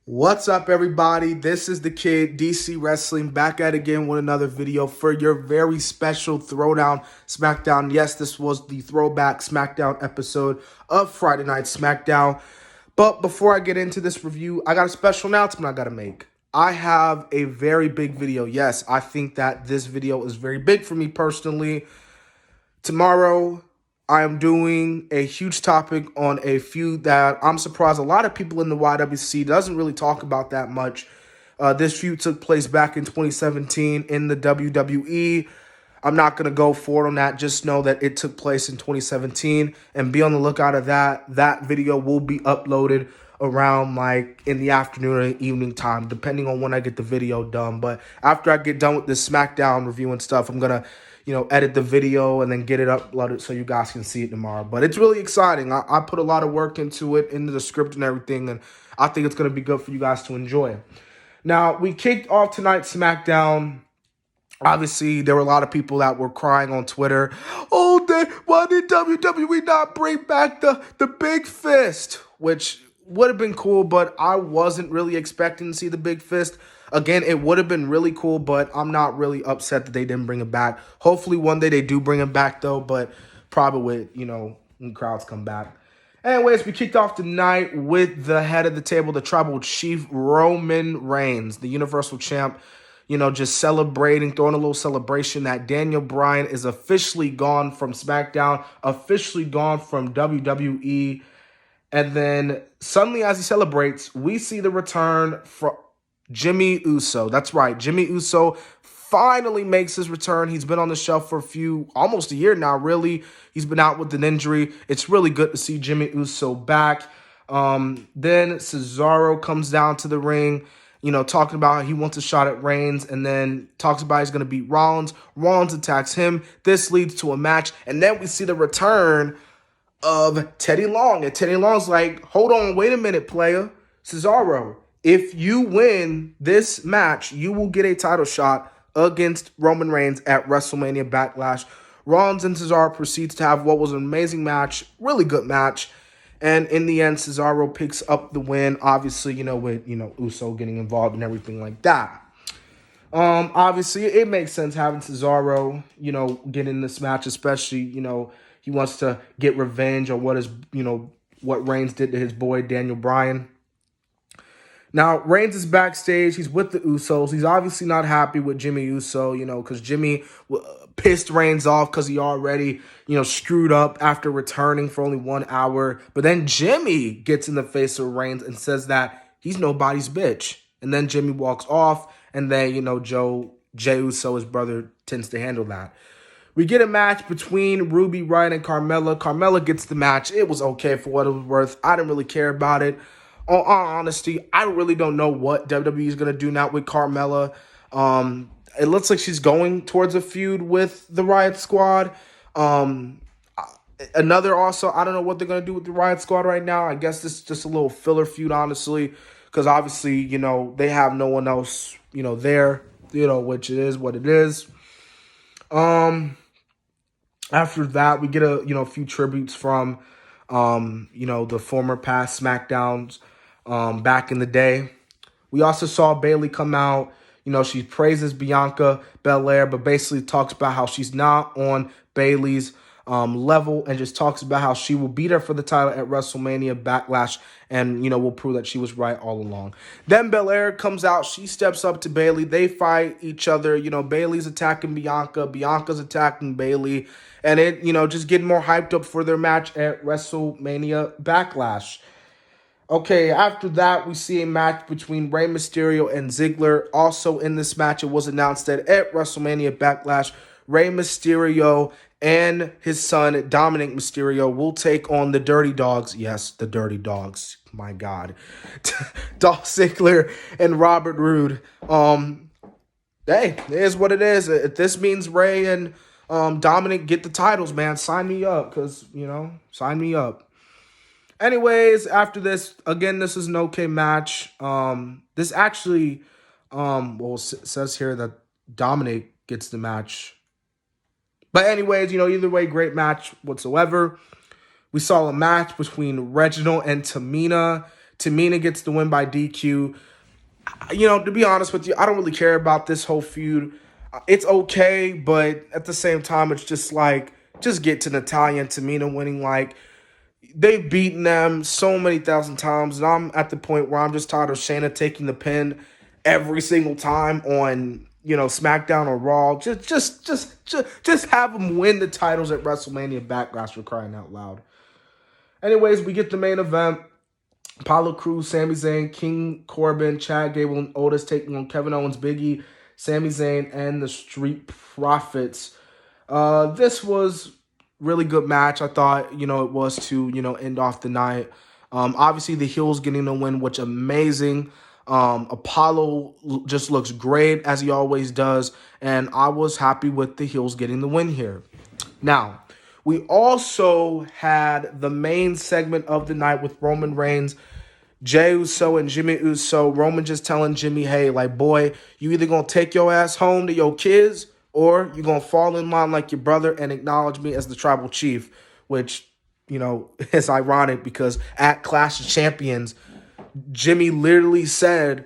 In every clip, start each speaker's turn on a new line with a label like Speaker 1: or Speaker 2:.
Speaker 1: What's up, everybody? This is the kid, DC Wrestling, back at it again with another video for your very special Throwdown Smackdown. Yes, this was the Throwback Smackdown episode of Friday Night Smackdown. But before I get into this review, I got a special announcement I got to make. I have a very big video. Yes, I think that this video is very big for me personally. Tomorrow, I am doing a huge topic on a feud that I'm surprised a lot of people in the YWC doesn't really talk about that much. This feud took place back in 2017 in the WWE. I'm not going to go forward on that. Just know that it took place in 2017 and be on the lookout of that. That video will be uploaded around like in the afternoon or evening time, depending on when I get the video done. But after I get done with this SmackDown review and stuff, I'm going to edit the video and then get it uploaded so you guys can see it tomorrow. But it's really exciting. I put a lot of work into it, into the script and everything, and I think it's going to be good for you guys to enjoy. Now, we kicked off tonight's SmackDown. Obviously, there were a lot of people that were crying on Twitter. Oh, why did WWE not bring back the big fist? Which would have been cool, but I wasn't really expecting to see the big fist. Again, it would have been really cool, but I'm not really upset that they didn't bring it back. Hopefully one day they do bring it back, though, but probably with, when crowds come back. Anyways, we kicked off the night with the head of the table, the tribal chief, Roman Reigns, the Universal Champ, just celebrating, throwing a little celebration that Daniel Bryan is officially gone from SmackDown, officially gone from WWE. And then suddenly as he celebrates, we see the return from Jimmy Uso. That's right. Jimmy Uso finally makes his return. He's been on the shelf for almost a year now, really. He's been out with an injury. It's really good to see Jimmy Uso back. Then Cesaro comes down to the ring, talking about how he wants a shot at Reigns, and then talks about he's going to beat Rollins. Rollins attacks him. This leads to a match, and then we see the return of Teddy Long. And Teddy Long's like, hold on, wait a minute, player. Cesaro, if you win this match, you will get a title shot against Roman Reigns at WrestleMania Backlash. Rollins and Cesaro proceeds to have what was an amazing match, really good match. And in the end, Cesaro picks up the win, obviously, with, Uso getting involved and everything like that. Obviously, it makes sense having Cesaro, get in this match, especially, he wants to get revenge on what Reigns did to his boy, Daniel Bryan. Now, Reigns is backstage. He's with the Usos. He's obviously not happy with Jimmy Uso, because Jimmy pissed Reigns off because he already, screwed up after returning for only 1 hour. But then Jimmy gets in the face of Reigns and says that he's nobody's bitch. And then Jimmy walks off, and then, Jey Uso, his brother, tends to handle that. We get a match between Ruby Riott and Carmella. Carmella gets the match. It was okay for what it was worth. I didn't really care about it. All honesty, I really don't know what WWE is going to do now with Carmella. It looks like she's going towards a feud with the Riott Squad. Another also, I don't know what they're going to do with the Riott Squad right now. I guess this is just a little filler feud, honestly, because obviously, they have no one else, there, which it is what it is. After that, we get a few tributes from, the former past SmackDowns back in the day. We also saw Bayley come out. She praises Bianca Belair, but basically talks about how she's not on Bayley's level and just talks about how she will beat her for the title at WrestleMania Backlash and, will prove that she was right all along. Then Belair comes out. She steps up to Bayley. They fight each other. Bayley's attacking Bianca. Bianca's attacking Bayley. And it, just getting more hyped up for their match at WrestleMania Backlash. Okay, after that, we see a match between Rey Mysterio and Ziggler. Also in this match, it was announced that at WrestleMania Backlash, Rey Mysterio and his son, Dominic Mysterio, will take on the Dirty Dogs. Yes, the Dirty Dogs. My God. Dolph Ziggler and Robert Roode. Hey, it is what it is. If this means Rey and Dominic get the titles, man, sign me up. Because, sign me up. Anyways, after this, again, this is an okay match. This actually, says here that Dominic gets the match. But anyways, either way, great match whatsoever. We saw a match between Reginald and Tamina. Tamina gets the win by DQ. You know, to be honest with you, I don't really care about this whole feud. It's okay, but at the same time, it's just like, just get to Natalya and Tamina winning. Like, they've beaten them so many thousand times, and I'm at the point where I'm just tired of Shayna taking the pin every single time on, you know, SmackDown or Raw. Just have them win the titles at WrestleMania Backlash, for crying out loud. Anyways, we get the main event. Apollo Crews, Sami Zayn, King Corbin, Chad Gable, and Otis taking on Kevin Owens, Big E, Sami Zayn, and the Street Profits. This was really good match. I thought, you know, it was to, you know, end off the night. Obviously, the heels getting the win, which amazing. Apollo just looks great, as he always does, and I was happy with the heels getting the win here. Now, we also had the main segment of the night with Roman Reigns, Jey Uso, and Jimmy Uso. Roman just telling Jimmy, hey, like, boy, you either going to take your ass home to your kids, or you're going to fall in line like your brother and acknowledge me as the tribal chief, which, you know, is ironic because at Clash of Champions, Jimmy literally said,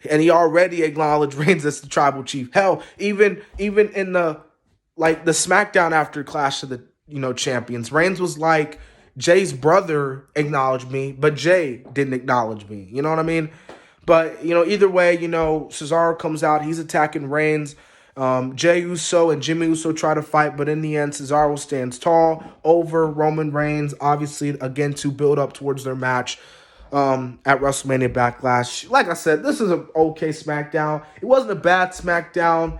Speaker 1: and he already acknowledged Reigns as the tribal chief. Hell, even in the SmackDown after Clash of the, you know, Champions, Reigns was like, Jay's brother acknowledged me, but Jay didn't acknowledge me. You know what I mean? But, you know, either way, you know, Cesaro comes out. He's attacking Reigns. Jey Uso and Jimmy Uso try to fight, but in the end, Cesaro stands tall over Roman Reigns, obviously, again, to build up towards their match at WrestleMania Backlash. Like I said, this is an okay SmackDown. It wasn't a bad SmackDown.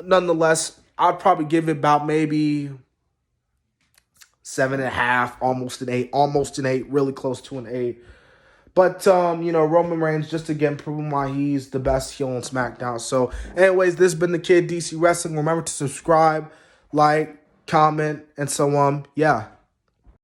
Speaker 1: Nonetheless, I'd probably give it about maybe 7.5, almost an 8, really close to an 8. But, you know, Roman Reigns just again proving why he's the best heel on SmackDown. So, anyways, this has been the Kid DC Wrestling. Remember to subscribe, like, comment, and so on. Yeah.